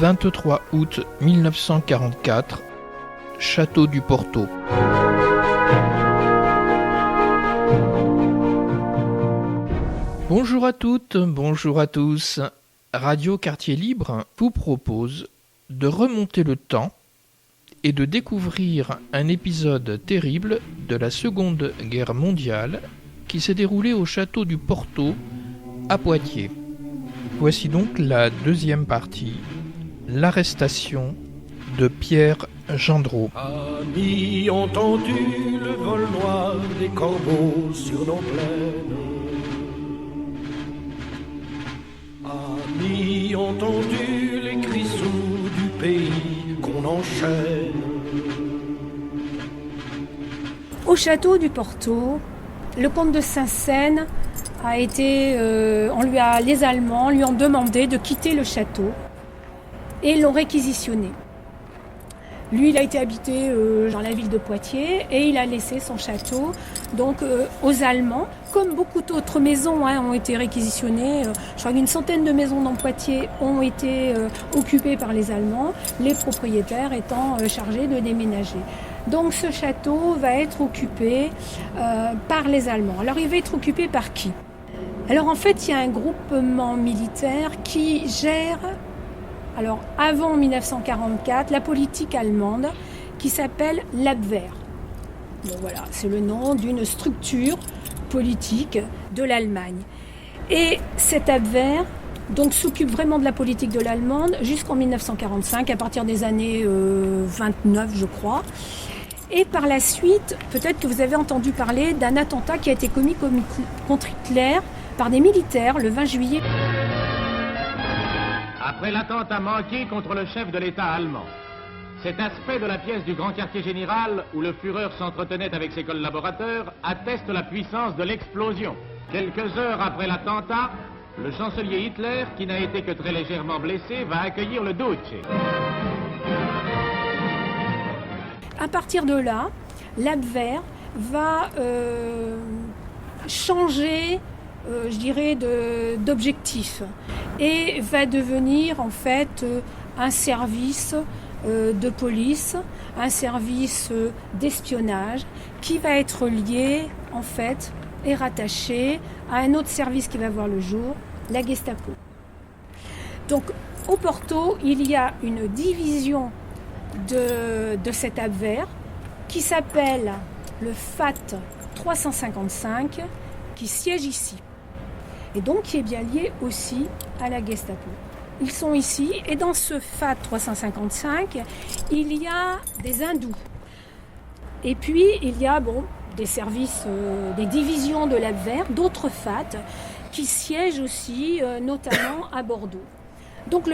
23 août 1944, Château du Porto. Bonjour à toutes, bonjour à tous. Radio Quartier Libre vous propose de remonter le temps et de découvrir un épisode terrible de la Seconde Guerre mondiale qui s'est déroulé au château du Porto à Poitiers. Voici donc la deuxième partie, l'arrestation de Pierre Gendreau. Amis, entendu le vol noir des corbeaux sur nos plaines. Amis, entendu les cris sourds du pays qu'on enchaîne. Au château du Porto, le comte de Saint-Seine a été, les Allemands lui ont demandé de quitter le château et l'ont réquisitionné. Lui, il a été habité dans la ville de Poitiers et il a laissé son château aux Allemands. Comme beaucoup d'autres maisons ont été réquisitionnées, je crois qu'une centaine de maisons dans Poitiers ont été occupées par les Allemands, les propriétaires étant chargés de déménager. Donc ce château va être occupé par les Allemands. Alors il va être occupé par qui ? Alors en fait, il y a un groupement militaire qui gère, avant 1944, la politique allemande qui s'appelle l'Abwehr. Bon, voilà, c'est le nom d'une structure politique de l'Allemagne. Et cette Abwehr s'occupe vraiment de la politique de l'Allemande jusqu'en 1945, à partir des années 29, je crois. Et par la suite, peut-être que vous avez entendu parler d'un attentat qui a été commis contre Hitler par des militaires le 20 juillet. Après l'attentat manqué contre le chef de l'État allemand, cet aspect de la pièce du grand quartier général, où le Führer s'entretenait avec ses collaborateurs, atteste la puissance de l'explosion. Quelques heures après l'attentat, le chancelier Hitler, qui n'a été que très légèrement blessé, va accueillir le Duce. À partir de là, l'Abwehr va changer, d'objectif et va devenir en fait un service de police, un service d'espionnage qui va être lié en fait et rattaché à un autre service qui va voir le jour, la Gestapo. Donc au Porto, il y a une division de cette Abwehr qui s'appelle le FAT 355 qui siège ici et donc qui est bien lié aussi à la Gestapo. Ils sont ici et dans ce FAT 355 il y a des hindous et puis il y a des services, des divisions de l'Abwehr, d'autres FAT qui siègent aussi notamment à Bordeaux. Donc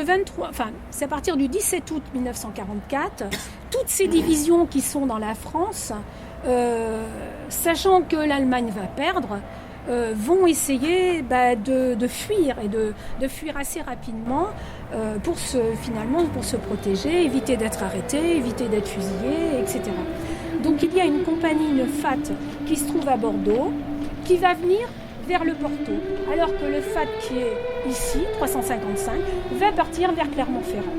c'est à partir du 17 août 1944, toutes ces divisions qui sont dans la France, sachant que l'Allemagne va perdre, vont essayer de fuir et de fuir assez rapidement pour se protéger, éviter d'être arrêtés, éviter d'être fusillés, etc. Donc il y a une compagnie, une FAT, qui se trouve à Bordeaux, qui va venir vers le Porto, alors que le FAT qui est ici, 355, va partir vers Clermont-Ferrand.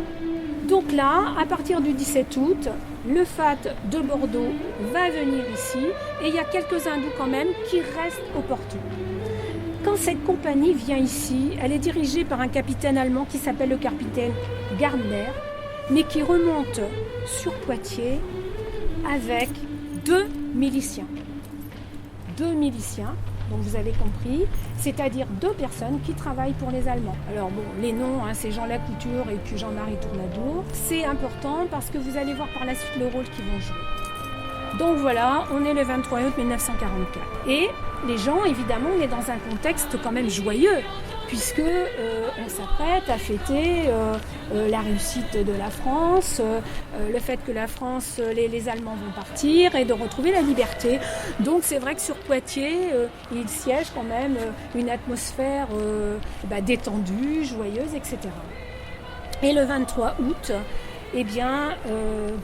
Donc là, à partir du 17 août, le FAT de Bordeaux va venir ici, et il y a quelques hindous quand même qui restent au Porto. Quand cette compagnie vient ici, elle est dirigée par un capitaine allemand qui s'appelle le capitaine Gardner, mais qui remonte sur Poitiers avec deux miliciens. Donc vous avez compris, c'est-à-dire deux personnes qui travaillent pour les Allemands. Alors les noms, c'est Jean Lacouture et puis Jean-Marie Tournadour. C'est important parce que vous allez voir par la suite le rôle qu'ils vont jouer. Donc voilà, on est le 23 août 1944. Et les gens, évidemment, on est dans un contexte quand même joyeux, puisque on s'apprête à fêter la réussite de la France, le fait que la France, les Allemands vont partir et de retrouver la liberté. Donc c'est vrai que sur Poitiers, il siège quand même une atmosphère détendue, joyeuse, etc. Et le 23 août,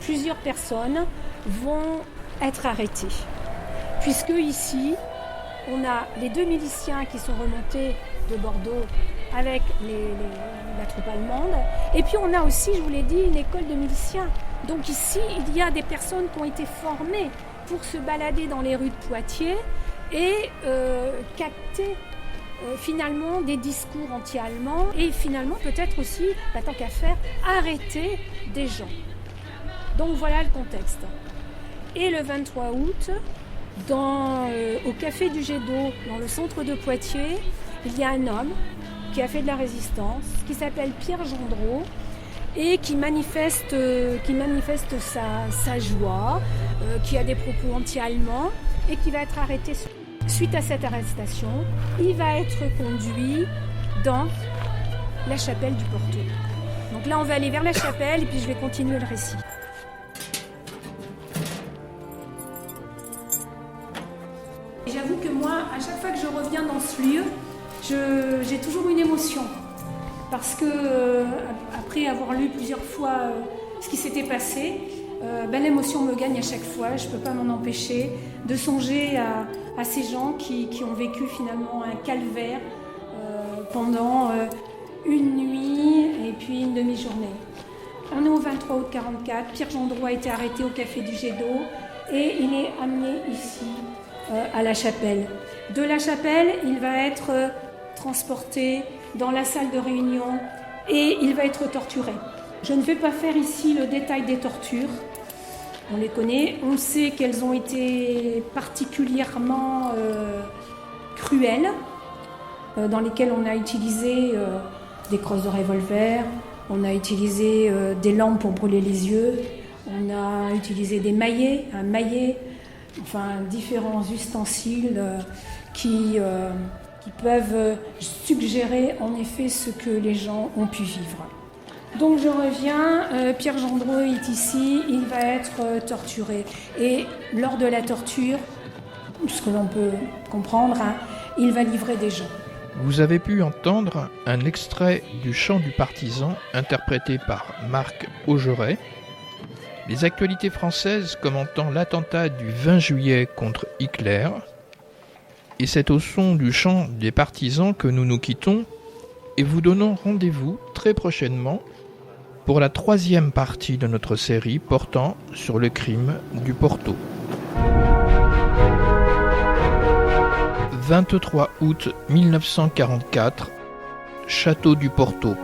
plusieurs personnes vont être arrêtées, puisque ici, on a les deux miliciens qui sont remontés de Bordeaux avec la troupe allemande. Et puis on a aussi, je vous l'ai dit, une école de miliciens. Donc ici, il y a des personnes qui ont été formées pour se balader dans les rues de Poitiers et capter finalement des discours anti-allemands et finalement peut-être aussi, tant qu'à faire, arrêter des gens. Donc voilà le contexte. Et le 23 août, au Café du Jet d'eau, dans le centre de Poitiers, il y a un homme qui a fait de la résistance, qui s'appelle Pierre Gendreau, et qui manifeste sa joie, qui a des propos anti-allemands, et qui va être arrêté. Suite à cette arrestation, il va être conduit dans la chapelle du Porto. Donc là, on va aller vers la chapelle, et puis je vais continuer le récit. J'avoue que moi, à chaque fois que je reviens dans ce lieu, j'ai toujours une émotion. Parce que, après avoir lu plusieurs fois ce qui s'était passé, l'émotion me gagne à chaque fois. Je ne peux pas m'en empêcher de songer à ces gens qui ont vécu finalement un calvaire pendant une nuit et puis une demi-journée. On est au 23 août 1944. Pierre Gendreau a été arrêté au Café du Jet d'eau et il est amené ici à la chapelle. De la chapelle, il va être transporté dans la salle de réunion et il va être torturé. Je ne vais pas faire ici le détail des tortures. On les connaît, on sait qu'elles ont été particulièrement cruelles, dans lesquelles on a utilisé des crosses de revolver, on a utilisé des lampes pour brûler les yeux, on a utilisé des maillets, un maillet, enfin différents ustensiles qui peuvent suggérer en effet ce que les gens ont pu vivre. Donc je reviens, Pierre Gendreau est ici, il va être torturé. Et lors de la torture, ce que l'on peut comprendre, il va livrer des gens. Vous avez pu entendre un extrait du chant du partisan interprété par Marc Augeret. Les actualités françaises commentant l'attentat du 20 juillet contre Hitler. Et c'est au son du chant des partisans que nous nous quittons et vous donnons rendez-vous très prochainement pour la 3e partie de notre série portant sur le crime du Porto. 23 août 1944, Château du Porto.